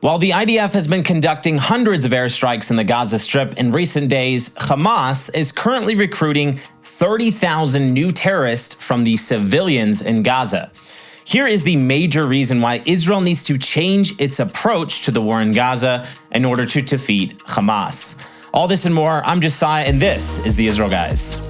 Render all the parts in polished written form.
While the IDF has been conducting hundreds of airstrikes in the Gaza Strip in recent days, Hamas is currently recruiting 30,000 new terrorists from the civilians in Gaza. Here is the major reason why Israel needs to change its approach to the war in Gaza in order to defeat Hamas. All this and more, I'm Josiah, and this is the Israel Guys.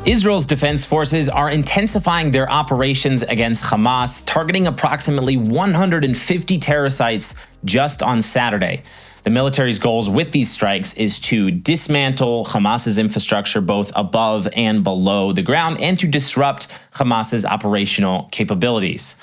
Israel's defense forces are intensifying their operations against Hamas, targeting approximately 150 terror sites just on Saturday. The military's goals with these strikes is to dismantle Hamas's infrastructure both above and below the ground and to disrupt Hamas's operational capabilities.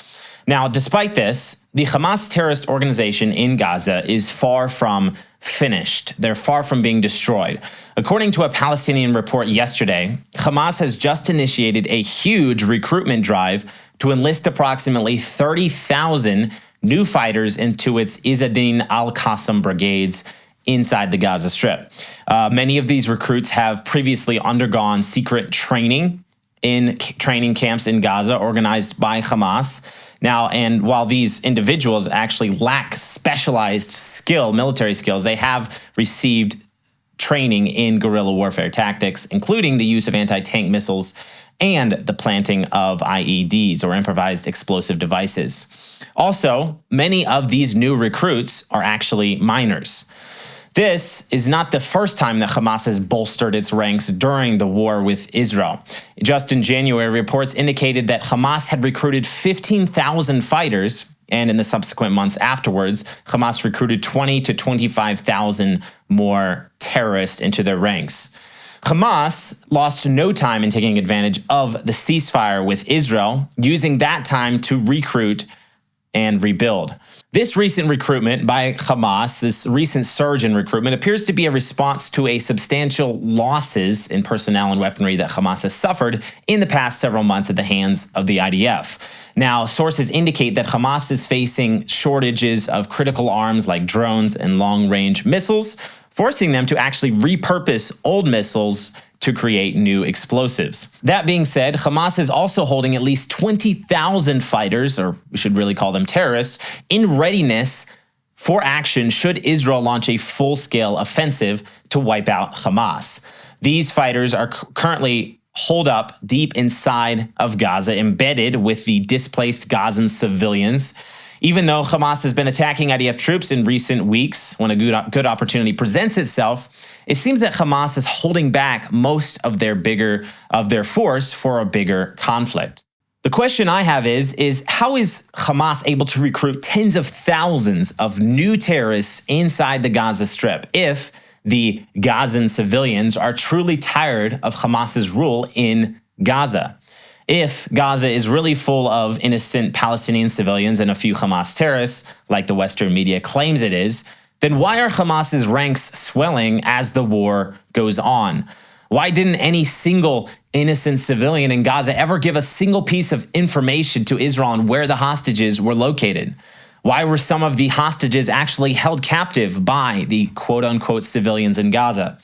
Now, despite this, the Hamas terrorist organization in Gaza is far from finished. They're far from being destroyed. According to a Palestinian report yesterday, Hamas has just initiated a huge recruitment drive to enlist approximately 30,000 new fighters into its Izzadin al-Qassam brigades inside the Gaza Strip. Many of these recruits have previously undergone secret training in training camps in Gaza organized by Hamas. Now, and while these individuals actually lack specialized military skills, they have received training in guerrilla warfare tactics, including the use of anti-tank missiles and the planting of IEDs, or improvised explosive devices. Also, many of these new recruits are actually minors. This is not the first time that Hamas has bolstered its ranks during the war with Israel. Just in January, reports indicated that Hamas had recruited 15,000 fighters, and in the subsequent months afterwards, Hamas recruited 20 to 25,000 more terrorists into their ranks. Hamas lost no time in taking advantage of the ceasefire with Israel, using that time to recruit and rebuild. This recent recruitment by Hamas, this recent surge in recruitment, appears to be a response to a substantial losses in personnel and weaponry that Hamas has suffered in the past several months at the hands of the IDF. Now, sources indicate that Hamas is facing shortages of critical arms like drones and long-range missiles, forcing them to actually repurpose old missiles to create new explosives. That being said, Hamas is also holding at least 20,000 fighters, or we should really call them terrorists, in readiness for action should Israel launch a full-scale offensive to wipe out Hamas. These fighters are currently holed up deep inside of Gaza, embedded with the displaced Gazan civilians. Even though Hamas has been attacking IDF troops in recent weeks, when a good opportunity presents itself, it seems that Hamas is holding back most of their force for a bigger conflict. The question I have is how is Hamas able to recruit tens of thousands of new terrorists inside the Gaza Strip if the Gazan civilians are truly tired of Hamas's rule in Gaza? If Gaza is really full of innocent Palestinian civilians and a few Hamas terrorists, like the Western media claims it is, then why are Hamas's ranks swelling as the war goes on? Why didn't any single innocent civilian in Gaza ever give a single piece of information to Israel on where the hostages were located? Why were some of the hostages actually held captive by the quote-unquote civilians in Gaza?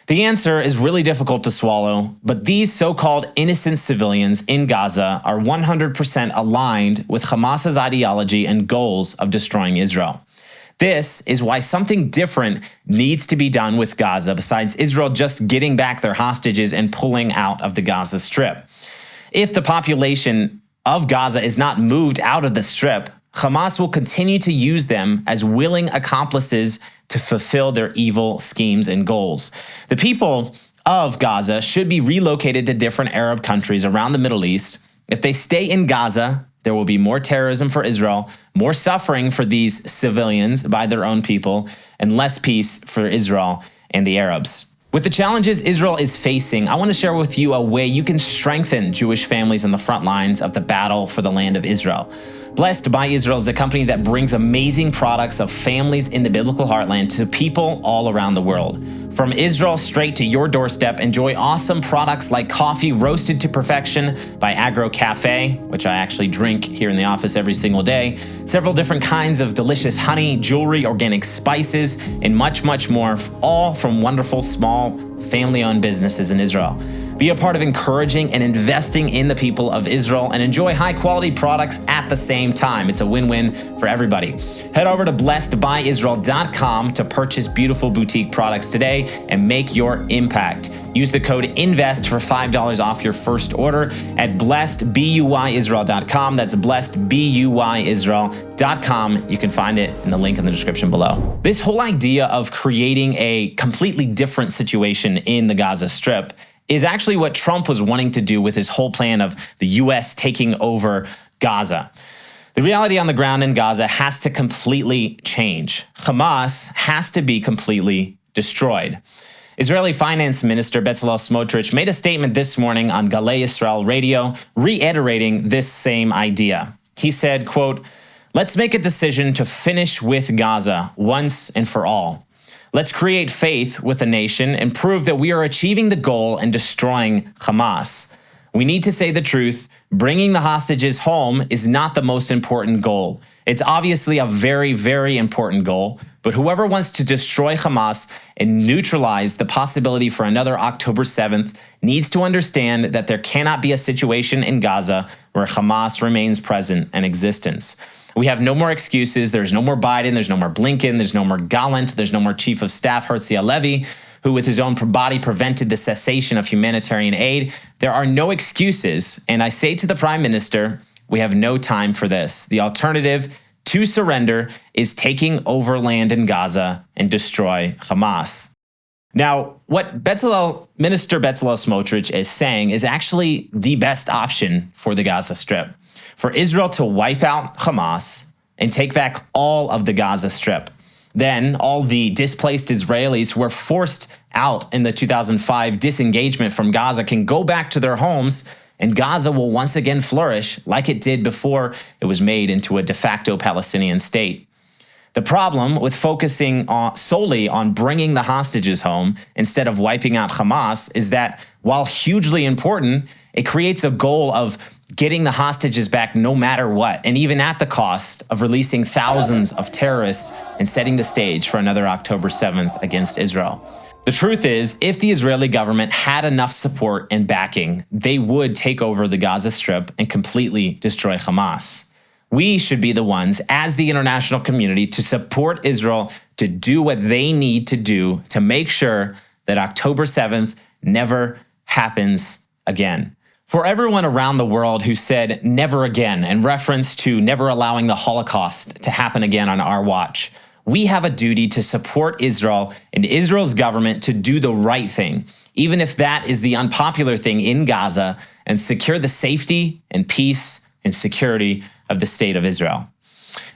The answer is really difficult to swallow, but these so-called innocent civilians in Gaza are 100% aligned with Hamas's ideology and goals of destroying Israel. This is why something different needs to be done with Gaza besides Israel just getting back their hostages and pulling out of the Gaza Strip. If the population of Gaza is not moved out of the Strip, Hamas will continue to use them as willing accomplices to fulfill their evil schemes and goals. The people of Gaza should be relocated to different Arab countries around the Middle East. If they stay in Gaza, there will be more terrorism for Israel, more suffering for these civilians by their own people, and less peace for Israel and the Arabs. With the challenges Israel is facing, I want to share with you a way you can strengthen Jewish families on the front lines of the battle for the land of Israel. Blessed by Israel is a company that brings amazing products of families in the biblical heartland to people all around the world. From Israel straight to your doorstep, enjoy awesome products like coffee roasted to perfection by Agro Cafe, which I actually drink here in the office every single day, several different kinds of delicious honey, jewelry, organic spices, and much, much more, all from wonderful small family-owned businesses in Israel. Be a part of encouraging and investing in the people of Israel and enjoy high-quality products at the same time. It's a win-win for everybody. Head over to blessedbyisrael.com to purchase beautiful boutique products today and make your impact. Use the code INVEST for $5 off your first order at blessedbyisrael.com. That's blessedbyisrael.com. You can find it in the link in the description below. This whole idea of creating a completely different situation in the Gaza Strip is actually what Trump was wanting to do with his whole plan of the U.S. taking over Gaza. The reality on the ground in Gaza has to completely change. Hamas has to be completely destroyed. Israeli Finance Minister Bezalel Smotrich made a statement this morning on Galei Yisrael radio, reiterating this same idea. He said, quote, "Let's make a decision to finish with Gaza once and for all. Let's create faith with the nation and prove that we are achieving the goal and destroying Hamas. We need to say the truth. Bringing the hostages home is not the most important goal. It's obviously a very, very important goal, but whoever wants to destroy Hamas and neutralize the possibility for another October 7th needs to understand that there cannot be a situation in Gaza where Hamas remains present in existence. We have no more excuses. There's no more Biden. There's no more Blinken. There's no more Gallant. There's no more Chief of Staff Herzi Halevi, who with his own body prevented the cessation of humanitarian aid. There are no excuses. And I say to the Prime Minister, we have no time for this. The alternative to surrender is taking over land in Gaza and destroy Hamas. Now, what Minister Bezalel Smotrich is saying is actually the best option for the Gaza Strip. For Israel to wipe out Hamas and take back all of the Gaza Strip. Then all the displaced Israelis who were forced out in the 2005 disengagement from Gaza can go back to their homes, and Gaza will once again flourish like it did before it was made into a de facto Palestinian state. The problem with focusing solely on bringing the hostages home instead of wiping out Hamas is that while hugely important, it creates a goal of getting the hostages back no matter what, and even at the cost of releasing thousands of terrorists and setting the stage for another October 7th against Israel. The truth is, if the Israeli government had enough support and backing, they would take over the Gaza Strip and completely destroy Hamas. We should be the ones, as the international community, to support Israel to do what they need to do to make sure that October 7th never happens again. For everyone around the world who said never again in reference to never allowing the Holocaust to happen again on our watch, we have a duty to support Israel and Israel's government to do the right thing, even if that is the unpopular thing in Gaza, and secure the safety and peace and security of the state of Israel.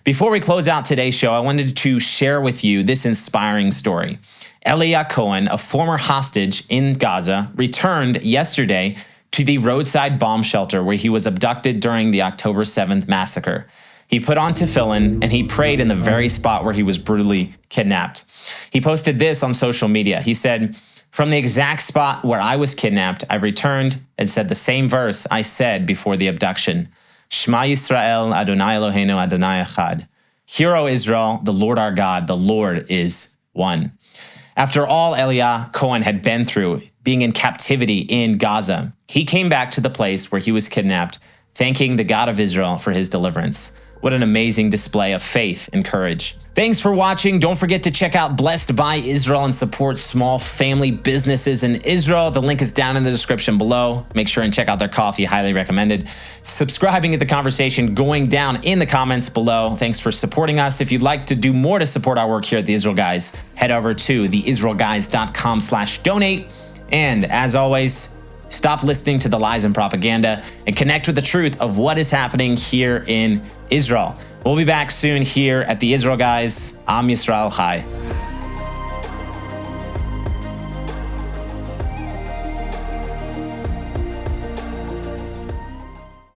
Before we close out today's show, I wanted to share with you this inspiring story. Elia Cohen, a former hostage in Gaza, returned yesterday to the roadside bomb shelter where he was abducted during the October 7th massacre. He put on tefillin and he prayed in the very spot where he was brutally kidnapped. He posted this on social media. He said, "From the exact spot where I was kidnapped, I returned and said the same verse I said before the abduction. Shema Yisrael, Adonai Eloheinu, Adonai Echad. Hear, O Israel, the Lord our God, the Lord is one." After all Elia Cohen had been through, being in captivity in Gaza, he came back to the place where he was kidnapped, thanking the God of Israel for his deliverance. What an amazing display of faith and courage. Thanks for watching. Don't forget to check out Blessed by Israel and support small family businesses in Israel. The link is down in the description below. Make sure and check out their coffee, highly recommended. Subscribing at the conversation going down in the comments below. Thanks for supporting us. If you'd like to do more to support our work here at the Israel Guys, head over to theisraelguys.com/donate. And as always, stop listening to the lies and propaganda and connect with the truth of what is happening here in Israel. We'll be back soon here at the Israel Guys. I'm Yisrael Chai.